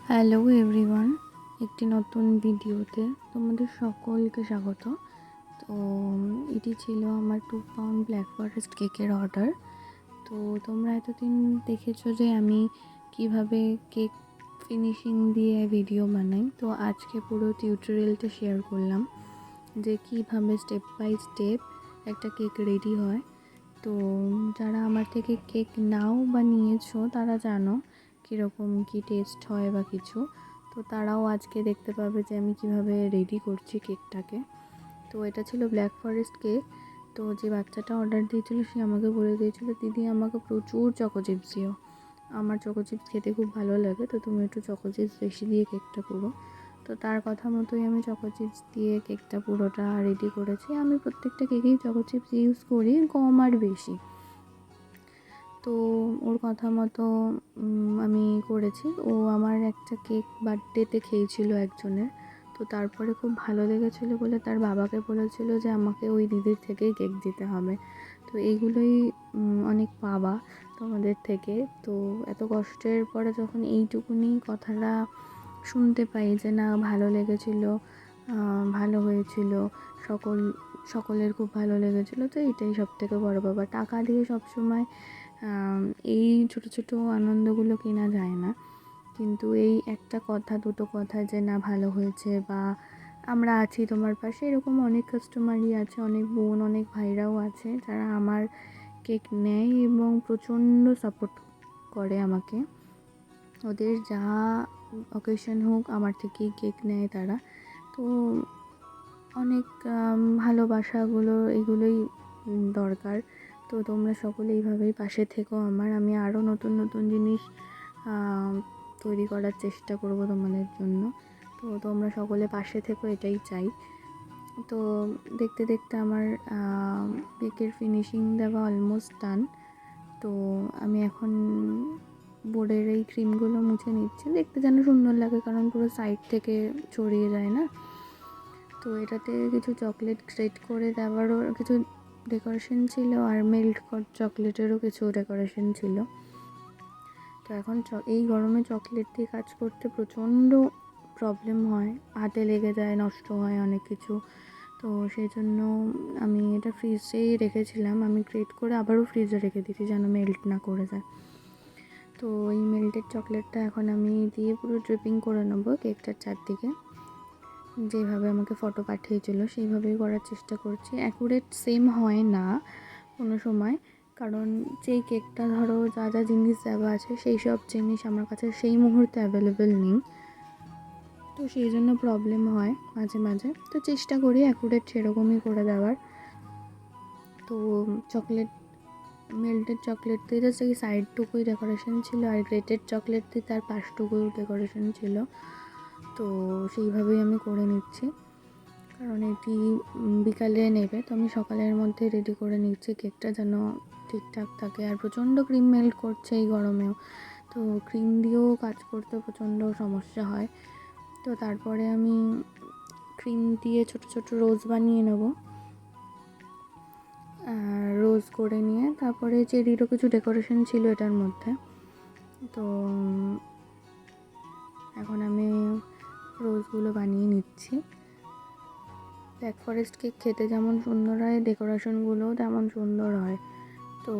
Hello everyone, একটি নতুন ভিডিওতে তোমাদের সকলকে স্বাগত। তো এটি ছিল আমার 2 পাউন্ড ব্ল্যাক ফরেস্ট কেকের অর্ডার। তো তোমরা এতদিন দেখেছো যে আমি কিভাবে কেক ফিনিশিং দিয়ে ভিডিও বানাই। তো আজকে পুরো টিউটোরিয়ালটা শেয়ার করলাম যে কিভাবে স্টেপ বাই স্টেপ একটা কেক রেডি হয়। তো যারা আমার থেকে কেক নাও বা নিয়েছো তারা জানো কীরকম কী টেস্ট হয় বা কিছু, তো তারাও আজকে দেখতে পাবে যে আমি কিভাবে রেডি করছি কেকটাকে। তো এটা ছিল ব্ল্যাক ফরেস্ট কেক। তো যে বাচ্চাটা অর্ডার দিয়েছিল সে আমাকে বলে দিয়েছিল, দিদি আমাকে প্রচুর চকো চিপস দিও, আমার চকো চিপস খেতে খুব ভালো লাগে, তো তুমি একটু চকো চিপস বেশি দিয়ে কেকটা করো। তো তার কথা মতোই আমি চকো চিপস দিয়ে কেকটা পুরোটা রেডি করেছি। আমি প্রত্যেকটা কেকেই চকো চিপস ইউজ করি, কম আর বেশি। তো ওর কথা মতো আমি করেছি। ও আমার একটা কেক বার্থডেতে খেয়েছিল একজনের, তো তারপরে খুব ভালো লেগেছিলো বলে তার বাবাকে বলেছিল যে আমাকে ওই দিদির থেকেই কেক দিতে হবে। তো এইগুলোই অনেক পাওয়া তোমাদের থেকে। তো এত কষ্টের পরে যখন এইটুকুনি কথাটা শুনতে পাই যে না ভালো লেগেছিলো, ভালো হয়েছিল, সকলের খুব ভালো লেগেছিলো, তো এটাই সবথেকে বড় ব্যাপার। টাকা দিয়ে সবসময় এই ছোট ছোট আনন্দগুলো কেনা যায় না, কিন্তু এই একটা কথা দুটো কথা যে না ভালো হয়েছে বা আমরা আছি তোমার পাশে, এরকম অনেক কাস্টমারই আছে, অনেক বোন অনেক ভাইরাও আছে যারা আমার কেক নেয় এবং প্রচণ্ড সাপোর্ট করে আমাকে। ওদের যা অকেশন হোক আমার থেকেই কেক নেয় তারা। তো অনেক ভালোবাসাগুলো এগুলোই দরকার। তো তোমরা সকলে এইভাবেই পাশে থেকো আমার, আমি আরও নতুন নতুন জিনিস তৈরি করার চেষ্টা করব তোমাদের জন্য। তো তোমরা সকলে পাশে থেকো, এটাই চাই। তো দেখতে দেখতে আমার কেকের ফিনিশিং দেওয়া অলমোস্ট ডান। তো আমি এখন বোর্ডের এই ক্রিমগুলো মুছে নিচ্ছি, দেখতে যেন সুন্দর লাগে, কারণ পুরো সাইড থেকে ছড়িয়ে যায় না। তো এটাতে কিছু চকলেট গ্রেট করে দেওয়ারও কিছু ডেকোরেশন ছিল, আর মেল্ট চকলেটেরও কিছু ডেকোরেশন ছিল। তো এখন এই গরমে চকলেট দিয়ে কাজ করতে প্রচণ্ড প্রবলেম হয়, হাতে লেগে যায়, নষ্ট হয় অনেক কিছু। তো সেই জন্য আমি এটা ফ্রিজেই রেখেছিলাম, আমি গ্রেট করে আবারও ফ্রিজে রেখে দিয়েছি যেন মেল্ট না করে যায়। তো এই মেল্টেড চকলেটটা এখন আমি দিয়ে পুরো ড্রিপিং করে নেবো কেকটার চারদিকে। যেভাবে আমাকে ফটো পাঠিয়েছিল সেইভাবেই করার চেষ্টা করছি। অ্যাকুরেট সেম হয় না কোনো সময়, কারণ যেই কেকটা ধরো যা যা জিনিস দেওয়া আছে সেই সব জিনিস আমার কাছে সেই মুহূর্তে অ্যাভেলেবেল নেই, তো সেই জন্য প্রবলেম হয় মাঝে মাঝে। তো চেষ্টা করি অ্যাকুরেট সেরকমই করে দেওয়ার। তো চকলেট মেল্টেড চকলেট দিয়ে জাস্ট এই সাইডটুকুই ডেকোরেশন ছিল, আর গ্রেটেড চকলেট দিয়ে তার পাশটুকুই ডেকোরেশন ছিল। তো সেইভাবেই আমি করে নিচ্ছি, কারণ এটি বিকালে নেবে, তো আমি সকালের মধ্যে রেডি করে নিচ্ছি কেকটা যেন ঠিকঠাক থাকে। আর প্রচণ্ড ক্রিম মেল্ট করছে এই গরমেও, তো ক্রিম দিয়েও কাজ করতে প্রচণ্ড সমস্যা হয়। তো তারপরে আমি ক্রিম দিয়ে ছোট ছোট রোজ বানিয়ে নেব, রোজ করে নিয়ে তারপরে চেরিরও কিছু ডেকোরেশন ছিল এটার মধ্যে। তো এখন আমি রোজগুলো বানিয়ে নিচ্ছি। ব্ল্যাক ফরেস্ট কেক খেতে যেমন সুন্দর হয়, ডেকোরেশনগুলোও তেমন সুন্দর হয়। তো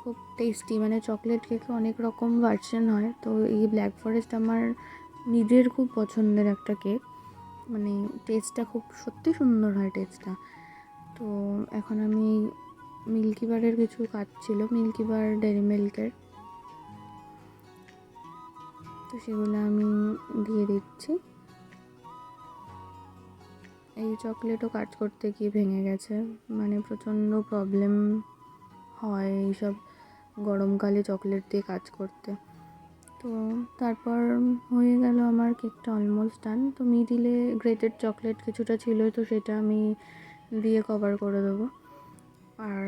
খুব টেস্টি, মানে চকলেট কেকে অনেক রকম ভার্সন হয়, তো এই ব্ল্যাক ফরেস্ট আমার নিজের খুব পছন্দের একটা কেক, মানে টেস্টটা খুব সত্যি সুন্দর হয় টেস্টটা। তো এখন আমি মিল্কি বারের কিছু কাজ ছিল, মিল্কি বার ডেরি মিল্কের, তো সেগুলো আমি দিয়ে দিচ্ছি। এই চকলেটও কাজ করতে গিয়ে ভেঙে গেছে, মানে প্রচণ্ড প্রবলেম হয় এইসব গরমকালে চকলেট দিয়ে কাজ করতে। তো তারপর হয়ে গেল আমার কেকটা অলমোস্ট ডান। তো মিডিলে গ্রেটেড চকলেট কিছুটা ছিল, তো সেটা আমি দিয়ে কভার করে দেবো আর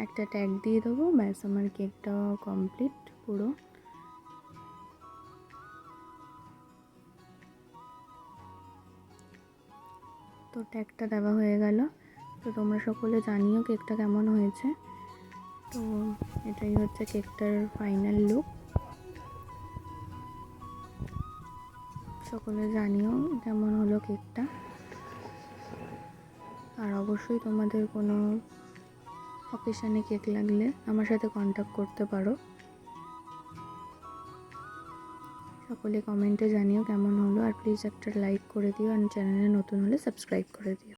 একটা ট্যাগ দিয়ে দেবো, ব্যাস আমার কেকটা কমপ্লিট পুরো। তো ট্যাগটা দেওয়া হয়ে গেল। তো তোমরা সকলে জানিও কেকটা কেমন হয়েছে। তো এটাই হচ্ছে কেকটার ফাইনাল লুক। সকলে জানিও কেমন হলো কেকটা। আর অবশ্যই তোমাদের কোনো অকেশানে কেক লাগলে আমার সাথে কন্ট্যাক্ট করতে পারো। সকলে কমেন্টে জানিও কেমন হলো, আর প্লিজ একটা লাইক করে দিও, আর চ্যানেলে নতুন হলে সাবস্ক্রাইব করে দিও।